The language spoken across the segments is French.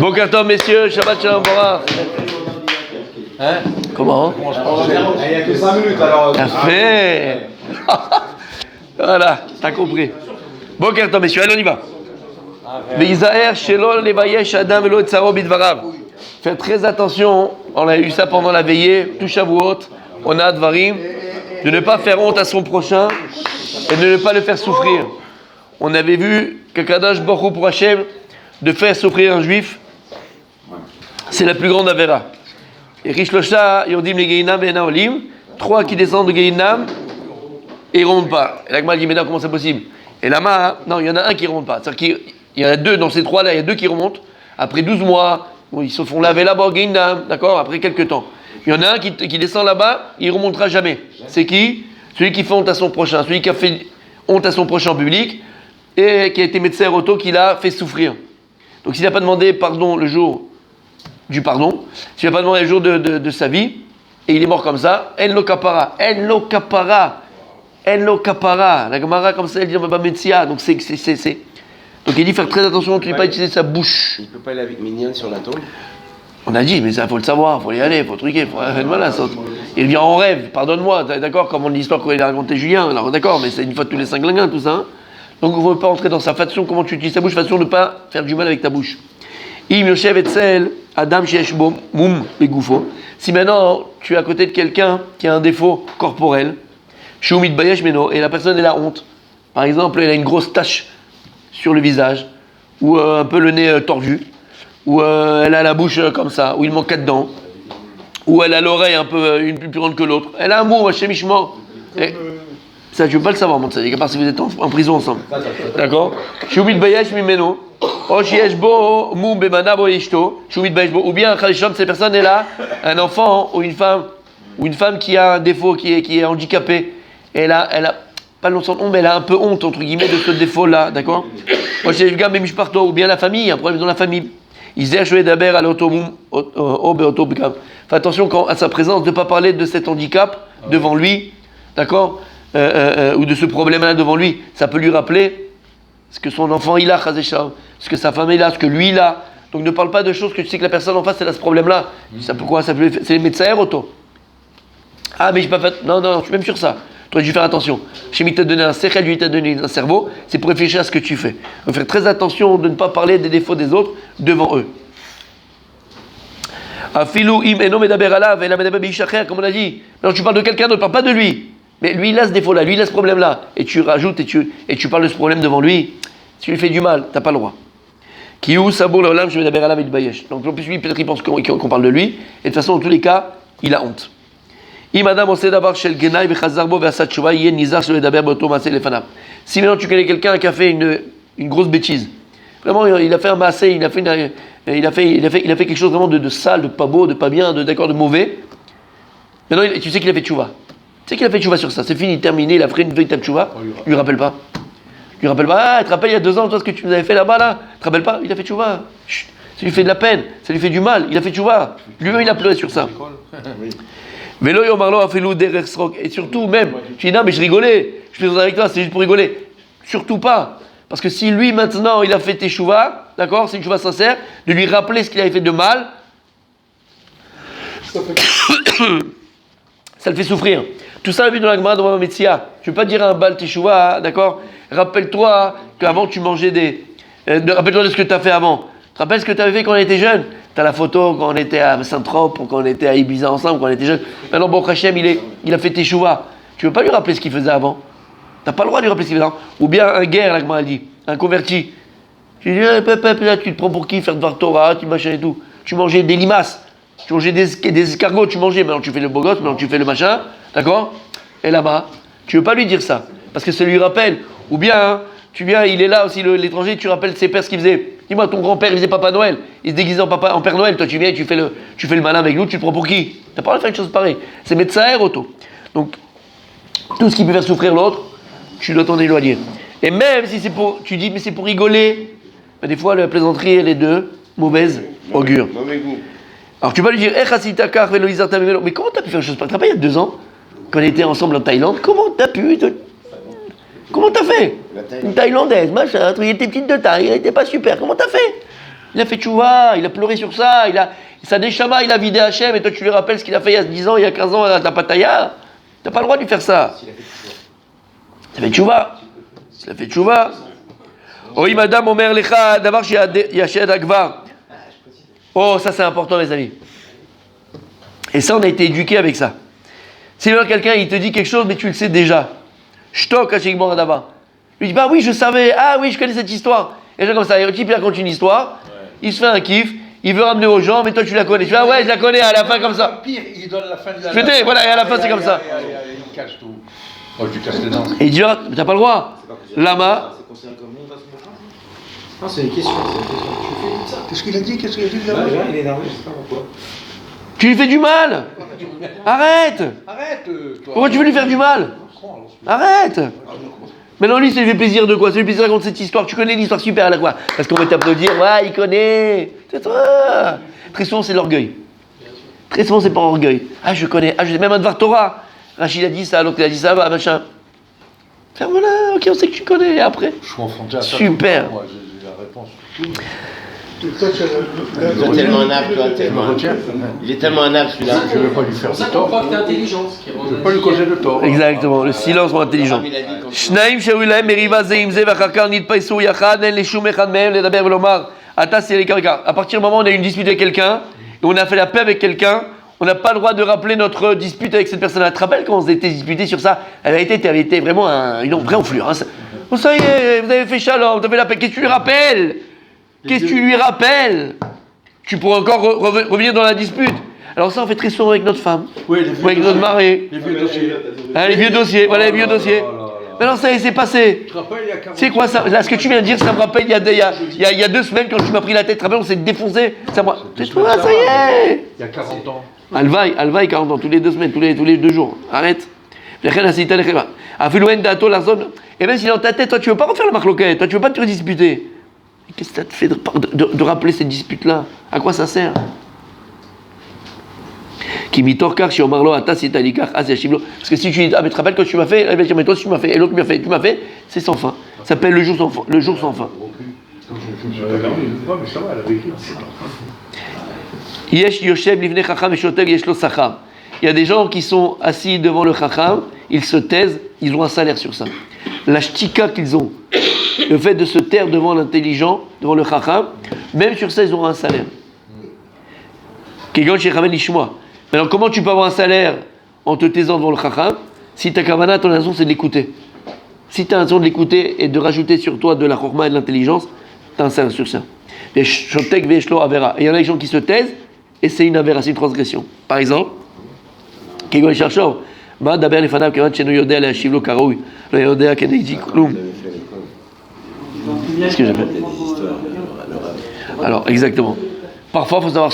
Bon carton, messieurs, Shabbat Shalom, Bora. Hein? Comment? Il n'y a que 5 minutes alors. Parfait. Voilà, t'as compris. Bon carton, messieurs, allez, on y va. V'isaher shelol levayesh adam velo etzaro bidvarav. Faites très attention, on a eu ça pendant la veillée, tout Shavuot, on a Dvarim, de ne pas faire honte à son prochain et de ne pas le faire souffrir. On avait vu que Kadosh Baruch Hu pour Hachem, de faire souffrir un juif, c'est la plus grande avéra. Et Rishlosha, Yordim le Geinam Be'ena Olim, 3 qui descendent de Geinam et ils ne remontent pas. Et l'Agma dit, mais non, comment c'est possible? Et là-bas, non, il y en a un qui ne remonte pas. C'est-à-dire qu'il y en a 2, dans ces 3-là, il y a 2 qui remontent. Après 12 mois, ils se font laver là-bas au Geinam, d'accord? Après quelques temps. Il y en a un qui descend là-bas, il ne remontera jamais. C'est qui? Celui qui fait honte à son prochain, celui qui a fait honte à son prochain public et qui a été médecin auto, qui l'a fait souffrir. Donc s'il n'a pas demandé pardon le jour du pardon, s'il n'a pas demandé le jour de sa vie, et il est mort comme ça, en lo kapara, en lo kapara, en lo kapara. La Gemara comme ça, elle dit on va pas médecin. Donc c'est. Donc il dit faire très attention, qu'il ne pas utiliser sa bouche. Il ne peut pas aller avec Mignon sur la tombe. On a dit, mais ça faut le savoir, il faut y aller, il faut truquer, il faut voilà, ça. Il vient en rêve, pardonne-moi, d'accord, comme l'histoire qu'il a raconté Julien, alors d'accord, mais c'est une fois de tous les 5 linguins, tout ça. Hein. Donc il ne faut pas entrer dans sa façon, comment tu utilises ta bouche, façon de ne pas faire du mal avec ta bouche. Im Yoshev Etzel, Adam Sheshbo, Moum, Begoufo. Si maintenant tu es à côté de quelqu'un qui a un défaut corporel, Shumit Bayesh Meno, et la personne elle a honte. Par exemple, elle a une grosse tache sur le visage, ou un peu le nez tordu, ou elle a la bouche comme ça, ou il manque 4 dents, ou elle a l'oreille un peu une plus grande que l'autre. Elle a un mot, chez Mishmo. Ça, tu ne veux pas le savoir, mon tzadik, à part si vous êtes en prison ensemble. D'accord? Shubit bayesh mimeno, o shieshbo mou bemana bo ishto, shubit bayesh bo, ou bien Khalishom, cette personne est là, un enfant ou une femme qui a un défaut, qui est handicapée, et elle a pas longtemps de honte, mais elle a un peu honte, entre guillemets, de ce défaut-là, d'accord? O shieshga bemishparto, ou bien la famille, un problème dans la famille. Fais attention à sa présence de ne pas parler de cet handicap devant lui, d'accord, ou de ce problème-là devant lui. Ça peut lui rappeler ce que son enfant il a, ce que sa femme il a, ce que lui il a. Donc ne parle pas de choses que tu sais que la personne en face elle a ce problème-là. Ça pourquoi ça peut, c'est les médecins auto. Ah mais j'ai pas fait. Non, je suis même sur ça. Tu aurais dû faire attention. Chémi t'a donné un cerveau, lui t'a donné un cerveau, c'est pour réfléchir à ce que tu fais. Il faut faire très attention de ne pas parler des défauts des autres devant eux. Afilou im eno medaber alav ela medaber beishacher, comme on a dit. Alors tu parles de quelqu'un d'autre, parle pas de lui. Mais lui il a ce défaut-là, lui il a ce problème-là. Et tu rajoutes et tu parles de ce problème devant lui. Si tu lui fais du mal, t'as pas le droit. Kiou sabour leolam je medaber alav et bayesh. Donc en plus lui peut-être il pense qu'on parle de lui. Et de toute façon dans tous les cas, il a honte. Si maintenant tu connais quelqu'un qui a fait une grosse bêtise, vraiment il a fait un massé, il a fait quelque chose vraiment de sale, de pas beau, de pas bien, de mauvais. Maintenant tu sais qu'il a fait tchouva. Tu sais qu'il a fait tchouva sur ça, c'est fini, terminé, il a fait une véritable tchouva. Lui rappelle pas. Tu te rappelles il y a 2 ans toi ce que tu nous avais fait là-bas là? Tu te rappelles pas? Il a fait tchouva. Ça lui fait de la peine, ça lui fait du mal, il a fait tchouva. Lui-même il a pleuré sur ça. Et surtout même, tu dis non mais je rigolais, je plaisante avec toi, c'est juste pour rigoler. Surtout pas. Parce que si lui maintenant il a fait teshuva, d'accord, c'est une teshuva sincère, de lui rappeler ce qu'il avait fait de mal, ça le fait souffrir. Tout ça, vu dans la Gemara de Metzia. Je ne veux pas dire un bal teshuva, d'accord. Rappelle-toi qu'avant tu mangeais rappelle-toi de ce que tu as fait avant. Tu te rappelles ce que tu avais fait quand on était jeune? Tu as la photo quand on était à Saint-Trope, ou quand on était à Ibiza ensemble, quand on était jeune. Maintenant, bon, Hachem, il a fait teshuva. Tu ne veux pas lui rappeler ce qu'il faisait avant? Tu n'as pas le droit de lui rappeler ce qu'il faisait avant. Ou bien un guerre, la Gemara dit, un converti. Tu dis, là, tu te prends pour qui? Faire de Torah, tu machin et tout. Tu mangeais des limaces, tu mangeais des escargots, tu mangeais. Maintenant, tu fais le beau gosse, maintenant, tu fais le machin. D'accord? Et là-bas, tu ne veux pas lui dire ça. Parce que ça lui rappelle. Ou bien, hein, tu viens, il est là aussi, l'étranger, tu rappelles ses pères ce qu'il faisait. Dis-moi, ton grand-père, il faisait Papa Noël. Il se déguisait en Père Noël. Toi, tu viens, tu fais le malin avec nous, tu te prends pour qui? Tu n'as pas le droit de faire une chose pareille. C'est médecin auto. Donc, tout ce qui peut faire souffrir l'autre, tu dois t'en éloigner. Et même si c'est pour, tu dis, mais c'est pour rigoler, mais des fois, la plaisanterie, elle est de mauvaise augure. Alors, tu vas lui dire, mais comment t'as pu faire une chose pareille? Tu te rappelles, il y a 2 ans, quand on était ensemble en Thaïlande, comment t'as fait? Une Thaïlandaise, machin, il était petite de taille, elle était pas super, comment t'as fait? Il a fait tchouva, il a pleuré sur ça, sa neshama, il a vidé Hachem, et toi tu lui rappelles ce qu'il a fait il y a 10 ans, il y a 15 ans à ta pataya. T'as pas le droit de lui faire ça. Il a fait tchouva. Il a fait tchouva. Oui, madame, Omer Lecha, d'abord, Yached Agvar. Oh, ça c'est important, les amis. Et ça, on a été éduqués avec ça. Si quelqu'un, il te dit quelque chose, mais tu le sais déjà. Shtok, Hachik Moradaba. Lui dit, bah oui, je savais, ah oui, je connais cette histoire. Et genre comme ça, le type, il raconte une histoire, il se fait un kiff, il veut ramener aux gens, mais toi, tu la connais. Tu dis, ah ouais, je la connais, à la fin, comme ça. Pire, il donne la fin de la. Voilà, et à la fin, c'est comme ça. Il cache tout. Oh, je lui casse les dents. Et il dit, ah, mais t'as pas le droit. Lama. Non, c'est une question. Qu'est-ce qu'il a dit? Qu'est-ce qu'il a dit Là, il est énervé, je sais pas pourquoi. Tu lui fais du mal. Arrête. Arrête, toi. Pourquoi tu veux lui faire du mal? Arrête. Maintenant, lui, ça lui fait plaisir de quoi? Ça lui fait plaisir de raconter cette histoire. Tu connais l'histoire super, là, quoi? Parce qu'on va t'applaudir. Ouais, il connaît. C'est toi. Très souvent, c'est l'orgueil. Très souvent, c'est par orgueil. Ah, je connais. Ah, je sais même un Dvar Torah. Rachid a dit ça, l'autre a dit ça, bah, machin. Ferme-la, ok, on sait que tu connais. Et après? Je suis confronté à ça. Super. Moi, j'ai la réponse. Il est tellement un âme, toi, tellement. Il est tellement un âme, celui-là. Je ne veux pas lui faire de tort. crois que t'es intelligent. Je ne veux pas lui causer de tort. Exactement, le silence moins intelligent. Shnaim שהיו להם מריבה זה עם זה ואחר כך נתפסו יחד, אין לשום אחד מהם לדבר ולומר אתה c'est les caricats. À partir du moment où on a eu une dispute avec quelqu'un, et on a fait la paix avec quelqu'un, on n'a pas le droit de rappeler notre dispute avec cette personne. Tu te rappelles quand on s'était disputé sur ça? Elle avait été vraiment une vraie enflure. Hein. Oh, ça y est, vous avez fait shalom, vous avez fait la paix. Qu'est-ce que tu lui rappelles? Qu'est-ce que tu lui rappelles? Tu pourrais encore revenir dans la dispute. Alors ça, on fait très souvent avec notre femme, Oui, ou avec notre mari. Les vieux dossiers. Hein, les vieux dossiers, voilà les vieux dossiers. Maintenant, ça y est, c'est passé. Tu te rappelles, il y a 40 C'est quoi ça? Là, ce que tu viens de dire, ça me rappelle il y a 2 semaines quand tu m'as pris la tête. Tu te rappelles, on s'est défoncé. Ça me... C'est toi, ça y est. Il y a 40 ans. Alvaï, 40 ans, tous les 2 semaines, tous les 2 jours. Arrête. Et même si dans ta tête, toi, tu veux pas refaire la marloquette, toi, tu veux pas te redisputer. Qu'est-ce que ça te fait de rappeler cette dispute-là? À quoi ça sert? Parce que si tu dis, ah mais tu te rappelles quand tu m'as fait, elle va dire, mais toi si tu m'as fait, et l'autre tu m'as fait, c'est sans fin. Ça s'appelle le jour sans fin. Le jour sans fin. Mais ça va, elle a vécu. Il y a des gens qui sont assis devant le chacham, ils se taisent, ils ont un salaire sur ça. La shtika qu'ils ont, le fait de se taire devant l'intelligent, devant le chacham, même sur ça, ils auront un salaire. Maintenant, comment tu peux avoir un salaire en te taisant devant le chacham si ta kavana, ton raison, c'est de l'écouter? Si tu as raison de l'écouter et de rajouter sur toi de la chorma et de l'intelligence, tu as un salaire sur ça. Et il y en a des gens qui se taisent et c'est une avera, c'est une transgression. Par exemple, qu'est-ce que j'appelle? Alors, exactement. Parfois, il faut savoir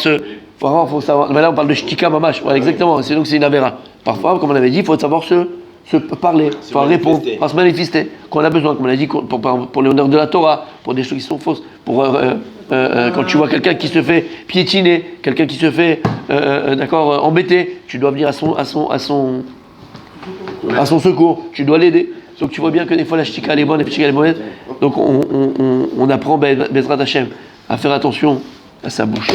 Maintenant, on parle de shtika mamash. Ouais, exactement. C'est donc c'est une avera. Parfois, comme on avait dit, il faut savoir se parler, il faut répondre, se manifester. Quand on a besoin, comme on a dit, pour l'honneur de la Torah, pour des choses qui sont fausses, quand tu vois quelqu'un qui se fait piétiner, quelqu'un qui se fait, embêter, tu dois venir à son secours. Tu dois l'aider. Donc tu vois bien que des fois la shtika elle est bonne, la shtika elle est mauvaise. Donc on apprend Bezrat Hashem à faire attention à sa bouche.